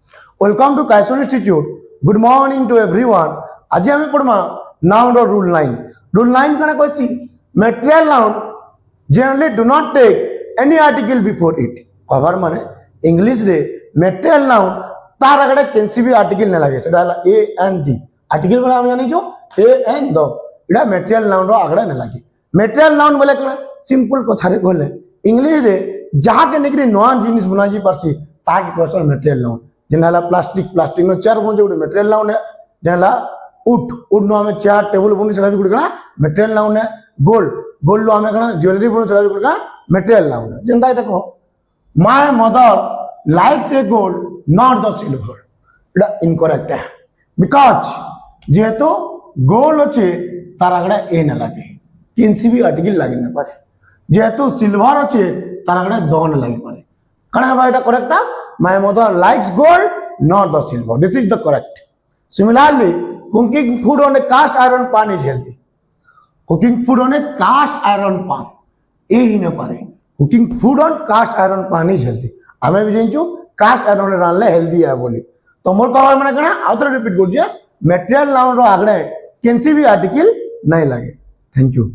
Welcome to कायसोन institute. Good morning to everyone. आज आम पढ़मा नाउन रो रूल 9। रूल 9 कण कहसी material noun generally do not take any article before it. कवर माने इंग्लिश रे मटेरियल नाउन तार आगडे केनसी भी आर्टिकल न लागे सेटा ए एंड दी आर्टिकल बला हम जानि जो ए एंड द इडा मटेरियल नाउन रो आगडे न लागे। मटेरियल नाउन बोले कण सिंपल कथा रे कहले इंग्लिश रे जहा के निकरी नॉन जिनिस बना जी परसी ताके कहसन मटेरियल नाउन। जेनला प्लास्टिक प्लास्टिक नो चेयर बन जो मटेरियल नाउन है। जेनला उड उड नो हमें चेयर टेबल बन चला भी गुडकना मटेरियल नाउन है। गोल्ड गोल्ड लो हमें कना ज्वेलरी बन चला भी गुडका मटेरियल नाउन है। जेंदा देखो my mother likes A gold not the silver Ida incorrect है बिकॉज जेहेतु गोल्ड अच्छे तार आगडे ए न लागे किसी भी आर्टिकल लागे न पारे। जेहेतु सिल्वर अच्छे तार आगडे द न लागे पारे कना बा इडा करेक्ट है। My mother likes gold, not the silver. This is the correct. Similarly, cooking food on a cast iron pan is healthy. Cooking food on a cast iron pan. ये ही न पारे। Cooking food on cast iron pan is healthy. हमें भी जानचो cast iron रे रानले healthy है बोली। तो मोर cover माने कना आउटर रिपीट कर दिया। Material नाउन रो आगड़े केंसी भी आर्टिकल नहीं लगे। Thank you.